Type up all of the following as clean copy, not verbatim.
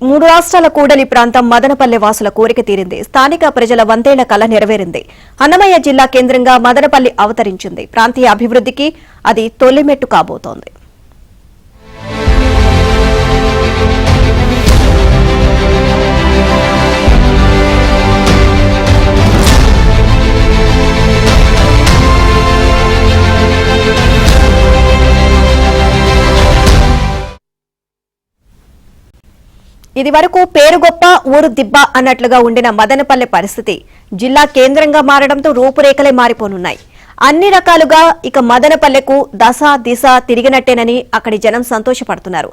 మూడు రాష్ట్రాల కూడలి ప్రాంతం మదనపల్లె వాసుల కోరిక తీరింది. స్థానిక ప్రజల వందేళ్ల కల నెరవేరింది. అన్నమయ్య జిల్లా కేంద్రంగా మదనపల్లి అవతరించింది. ప్రాంతీయ అభివృద్ధికి అది తొలిమెట్టు కాబోతోంది. ఇది వరకు పేరు గొప్ప ఊరు దిబ్బ అన్నట్లుగా ఉండిన మదనపల్లె పరిస్థితి జిల్లా కేంద్రంగా మారడంతో రూపురేఖలే మారిపోనున్నాయి. అన్ని రకాలుగా ఇక మదనపల్లెకు దశ దిశ తిరిగినట్టేనని అక్కడి జనం సంతోషపడుతున్నారు.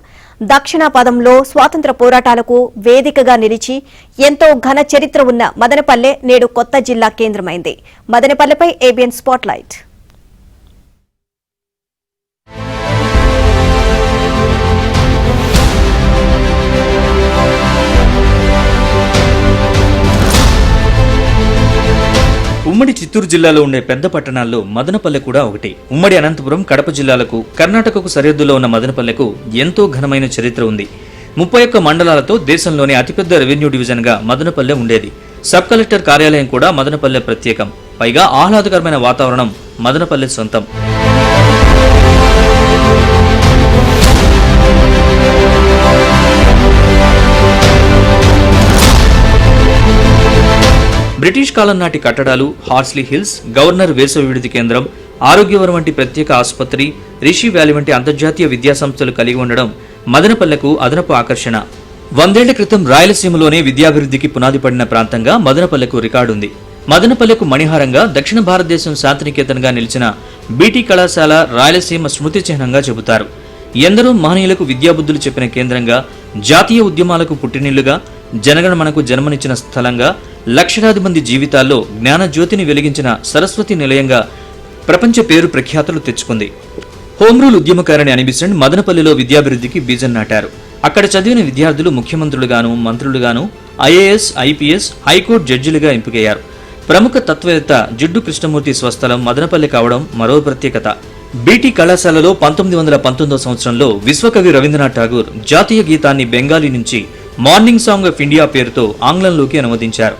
దక్షిణ పదంలో స్వాతంత్ర పోరాటాలకు వేదికగా నిలిచి ఎంతో ఘన చరిత్ర ఉన్న మదనపల్లె నేడు కొత్త జిల్లా కేంద్రమైంది. మదనపల్లెపై ఏబిఎన్ స్పాట్లైట్. ఉమ్మడి చిత్తూరు జిల్లాలో ఉండే పెద్ద పట్టణాల్లో మదనపల్లె కూడా ఒకటి. ఉమ్మడి అనంతపురం, కడప జిల్లాలకు, కర్ణాటకకు సరిహద్దులో ఉన్న మదనపల్లెకు ఎంతో ఘనమైన చరిత్ర ఉంది. 31 మండలాలతో దేశంలోనే అతిపెద్ద రెవెన్యూ డివిజన్ గా మదనపల్లె ఉండేది. సబ్ కలెక్టర్ కార్యాలయం కూడా మదనపల్లె ప్రత్యేకం. పైగా ఆహ్లాదకరమైన వాతావరణం మదనపల్లె సొంతం. బ్రిటిష్ కాలం నాటి కట్టడాలు, హార్స్లీ హిల్స్, గవర్నర్ వేసవి విడిది కేంద్రం, ఆరోగ్యవరం వంటి ప్రత్యేక ఆసుపత్రి, రిషి వ్యాలీ వంటి అంతర్జాతీయ విద్యాసంస్థలు కలిగి ఉండడం మదనపల్లెకు అదనపు ఆకర్షణ. 100 ఏళ్ల క్రితం రాయలసీమలోనే విద్యాభివృద్ధికి పునాది పడిన ప్రాంతంగా మదనపల్లెకు రికార్డుంది. మదనపల్లెకు మణిహారంగా దక్షిణ భారతదేశం శాంతినికేతన్గా నిలిచిన బీటీ కళాశాల రాయలసీమ స్మృతి చిహ్నంగా చెబుతారు. ఎందరో మహనీయులకు విద్యాబుద్ధులు చెప్పిన కేంద్రంగా, జాతీయ ఉద్యమాలకు పుట్టినిల్లుగా, జనగణమనకు జన్మనిచ్చిన స్థలంగా, లక్షలాది మంది జీవితాల్లో జ్ఞానజ్యోతిని వెలిగించిన సరస్వతి నిలయంగా ప్రపంచ పేరు ప్రఖ్యాతులు తెచ్చుకుంది. హోంరూల్ ఉద్యమకారిణి అనిబిసెంట్ మదనపల్లిలో విద్యాభివృద్ధికి బీజం నాటారు. అక్కడ చదివిన విద్యార్థులు ముఖ్యమంత్రులుగాను, మంత్రులుగాను, ఐఏఎస్, ఐపీఎస్, హైకోర్టు జడ్జిలుగా ఎంపికయ్యారు. ప్రముఖ తత్వవేత్త జిడ్డు కృష్ణమూర్తి స్వస్థలం మదనపల్లి కావడం మరో ప్రత్యేకత. బీటీ కళాశాలలో 1919 సంవత్సరంలో విశ్వకవి రవీంద్రనాథ్ ఠాగూర్ జాతీయ గీతాన్ని బెంగాలీ నుంచి మార్నింగ్ సాంగ్ ఆఫ్ ఇండియా పేరుతో ఆంగ్లంలోకి అనువదించారు.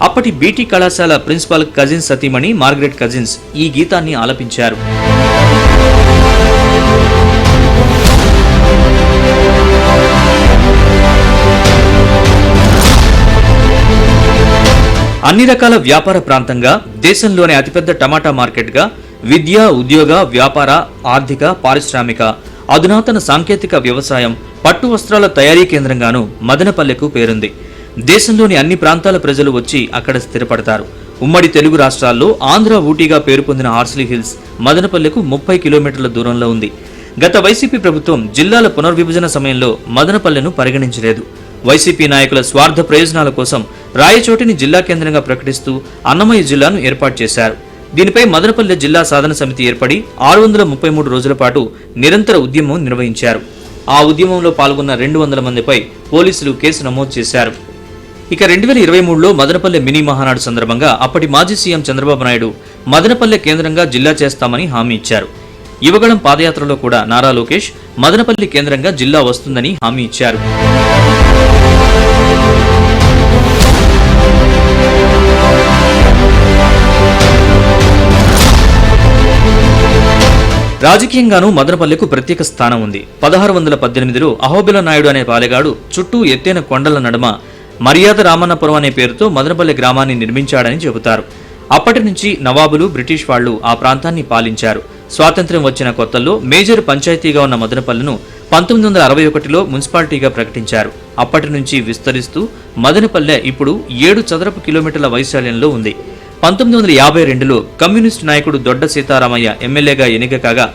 అప్పటి బీటీ కళాశాల ప్రిన్సిపాల్ కజిన్స్ సతీమణి మార్గరెట్ కజిన్స్ ఈ గీతాన్ని ఆలపించారు. అన్ని రకాల వ్యాపార ప్రాంతంగా, దేశంలోనే అతిపెద్ద టమాటా మార్కెట్గా, విద్య, ఉద్యోగ, వ్యాపార, ఆర్థిక, పారిశ్రామిక, అధునాతన సాంకేతిక వ్యవసాయం, పట్టు వస్త్రాల తయారీ కేంద్రంగానూ మదనపల్లెకు పేరుంది. దేశంలోని అన్ని ప్రాంతాల ప్రజలు వచ్చి అక్కడ స్థిరపడతారు. ఉమ్మడి తెలుగు రాష్ట్రాల్లో ఆంధ్ర ఊటీగా పేరు పొందిన హార్స్లీ హిల్స్ మదనపల్లెకు 30 కిలోమీటర్ల దూరంలో ఉంది. గత వైసీపీ ప్రభుత్వం జిల్లాల పునర్విభజన సమయంలో మదనపల్లెను పరిగణించలేదు. వైసీపీ నాయకుల స్వార్థ ప్రయోజనాల కోసం రాయచోటిని జిల్లా కేంద్రంగా ప్రకటిస్తూ అన్నమయ్య జిల్లాను ఏర్పాటు చేశారు. దీనిపై మదనపల్లె జిల్లా సాధన సమితి ఏర్పడి 633 రోజుల పాటు నిరంతర ఉద్యమం నిర్వహించారు. ఆ ఉద్యమంలో పాల్గొన్న 200 మందిపై పోలీసులు కేసు నమోదు చేశారు. ఇక 2023లో మదనపల్లె మినీ మహానాడు సందర్భంగా అప్పటి మాజీ సీఎం చంద్రబాబు నాయుడు మదనపల్లె కేంద్రంగా జిల్లా చేస్తామని హామీ ఇచ్చారు. యువగళం పాదయాత్రలో కూడా నారా లోకేష్ మదనపల్లి కేంద్రంగా జిల్లా వస్తుందని హామీ ఇచ్చారు. రాజకీయంగానూ మదనపల్లెకు ప్రత్యేక స్థానం ఉంది. 1618లో అహోబిల నాయుడు అనే పాలెగాడు చుట్టూ ఎత్తైన కొండల నడుమ మర్యాద రామన్నపురం అనే పేరుతో మదనపల్లె గ్రామాన్ని నిర్మించాడని చెబుతారు. అప్పటి నుంచి నవాబులు, బ్రిటిష్ వాళ్లు ఆ ప్రాంతాన్ని పాలించారు. స్వాతంత్ర్యం వచ్చిన కొత్తల్లో మేజర్ పంచాయతీగా ఉన్న మదనపల్లెను 1961లో మున్సిపాలిటీగా ప్రకటించారు. అప్పటి నుంచి విస్తరిస్తూ మదనపల్లె ఇప్పుడు 7 చదరపు కిలోమీటర్ల వైశాల్యంలో ఉంది. 1952లో కమ్యూనిస్టు నాయకుడు దొడ్డ సీతారామయ్య ఎమ్మెల్యేగా ఎన్నిక కాగా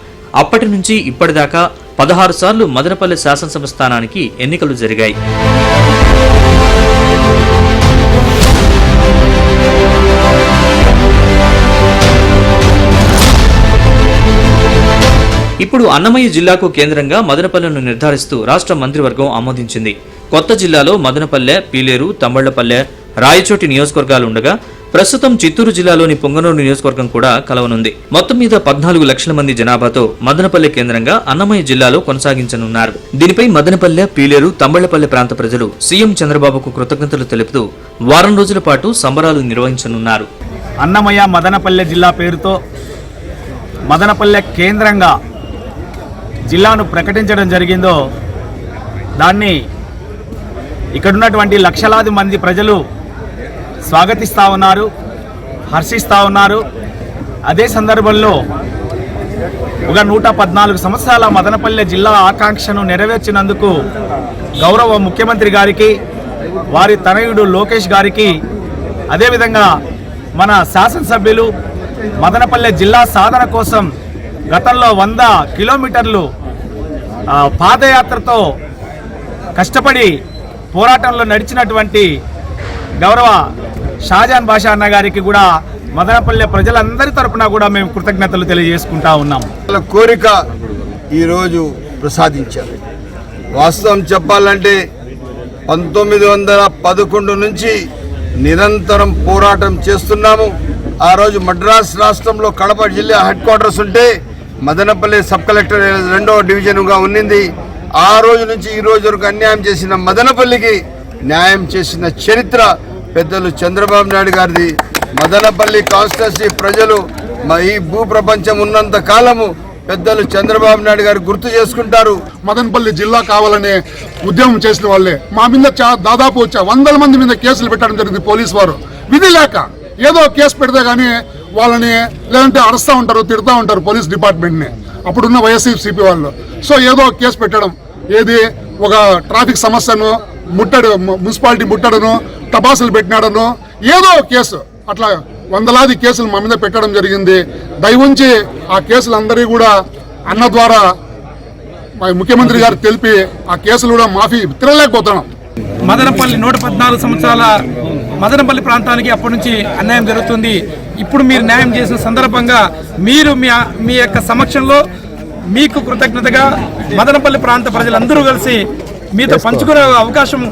అప్పటి నుంచి ఇప్పటిదాకా 16 సార్లు మదనపల్లె శాసనసభ స్థానానికి ఎన్నికలు జరిగాయి. ఇప్పుడు అన్నమయ్య జిల్లాకు కేంద్రంగా మదనపల్లెను నిర్ధారిస్తూ రాష్ట్ర మంత్రివర్గం ఆమోదించింది. కొత్త జిల్లాలో మదనపల్లె, పీలేరు, తంబళ్లపల్లె, రాయచోటి నియోజకవర్గాలు ఉండగా ప్రస్తుతం చిత్తూరు జిల్లాలోని పొంగనూరు నియోజకవర్గం కూడా కలవనుంది. మొత్తం మీద 14 లక్షల మంది జనాభాతో మదనపల్లె కేంద్రంగా అన్నమయ్య జిల్లాలో కొనసాగించనున్నారు. దీనిపై మదనపల్లె, పీలేరు, తంబళ్లపల్లె ప్రాంత ప్రజలు సీఎం చంద్రబాబుకు కృతజ్ఞతలు తెలుపుతూ వారం రోజుల పాటు సంబరాలు నిర్వహించనున్నారు. అన్నమయ్య మదనపల్లె జిల్లా పేరుతో మదనపల్లె కేంద్రంగా జిల్లాను ప్రకటించడం జరిగిందో దాన్ని ఇక్కడున్నటువంటి లక్షలాది మంది ప్రజలు స్వాగతిస్తూ ఉన్నారు, హర్షిస్తూ ఉన్నారు. అదే సందర్భంలో ఒక 114 సంవత్సరాల మదనపల్లె జిల్లా ఆకాంక్షను నెరవేర్చినందుకు గౌరవ ముఖ్యమంత్రి గారికి, వారి తనయుడు లోకేష్ గారికి, అదేవిధంగా మన శాసనసభ్యులు మదనపల్లె జిల్లా సాధన కోసం గతంలో 100 కిలోమీటర్లు పాదయాత్రతో కష్టపడి పోరాటంలో నడిచినటువంటి గౌరవ షాజాన్ బాషా అన్న గారికి కూడా మదనపల్లె ప్రజలందరి తరపున కూడా మేము కృతజ్ఞతలు తెలియజేసుకుంటా ఉన్నాం. వాళ్ళ కోరిక ఈరోజు ప్రసాదించారు. వాస్తవం చెప్పాలంటే 1911 నుంచి నిరంతరం పోరాటం చేస్తున్నాము. ఆ రోజు మద్రాస్ రాష్ట్రంలో కడప జిల్లా హెడ్ క్వార్టర్స్ ఉంటే మదనపల్లి సబ్ కలెక్టర్ 2వ డివిజన్గా ఉన్నింది. ఆ రోజు నుంచి ఈ రోజు వరకు అన్యాయం చేసిన మదనపల్లికి న్యాయం చేసిన చరిత్ర పెద్దలు చంద్రబాబు నాయుడు గారిది. మదనపల్లి కాన్స్టిట్యున్సీ ప్రజలు ఈ భూప్రపంచం ఉన్నంత కాలము పెద్దలు చంద్రబాబు నాయుడు గారు గుర్తు చేసుకుంటారు. మదనపల్లి జిల్లా కావాలనే ఉద్యమం చేసిన వాళ్ళే మా మీద దాదాపు 100 మంది మీద కేసులు పెట్టడం జరిగింది. పోలీసు వారు విధి లేక ఏదో కేసు పెడితే గానీ వాళ్ళని లేదంటే అరుస్తూ ఉంటారు, తిడుతూ ఉంటారు పోలీస్ డిపార్ట్మెంట్ని, అప్పుడున్న వైఎస్ఆర్సీపీ వాళ్ళు. సో ఏదో కేసు పెట్టడం, ఏది ఒక ట్రాఫిక్ సమస్యను మున్సిపాలిటీ ముట్టడను, టపాసులు పెట్టినాడను, ఏదో కేసు అట్లా వందలాది కేసులు మా మీద పెట్టడం జరిగింది. దయవుంచి ఆ కేసులందరినీ కూడా అన్న ద్వారా ముఖ్యమంత్రి గారు తెలిపి ఆ కేసులు కూడా మాఫీ తిరగలేకపోతున్నాం. మదనపల్లి 114 సంవత్సరాల మదనపల్లి ప్రాంతానికి అప్పటి నుంచి అన్యాయం జరుగుతుంది. ఇప్పుడు మీరు న్యాయం చేసిన సందర్భంగా మీరు మీ యొక్క సమక్షంలో మీకు కృతజ్ఞతగా మదనపల్లి ప్రాంత ప్రజలందరూ కలిసి మీతో పంచుకునే అవకాశం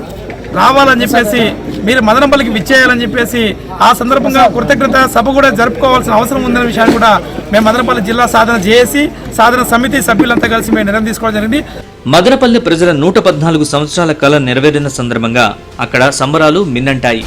రావాలని చెప్పేసి, మీరు మదనపల్లికి విచ్చేయాలని చెప్పేసి ఆ సందర్భంగా కృతజ్ఞత సభ కూడా జరుపుకోవాల్సిన అవసరం ఉందనే విషయాన్ని కూడా మేము మదనపల్లి జిల్లా సాధన జేఏసీ సాధన సమితి సభ్యులంతా కలిసి మేము నిర్ణయం తీసుకోవడం జరిగింది. మదనపల్లె ప్రజల 114 సంవత్సరాల కళ నెరవేరిన సందర్భంగా అక్కడ సంబరాలు మిన్నంటాయి.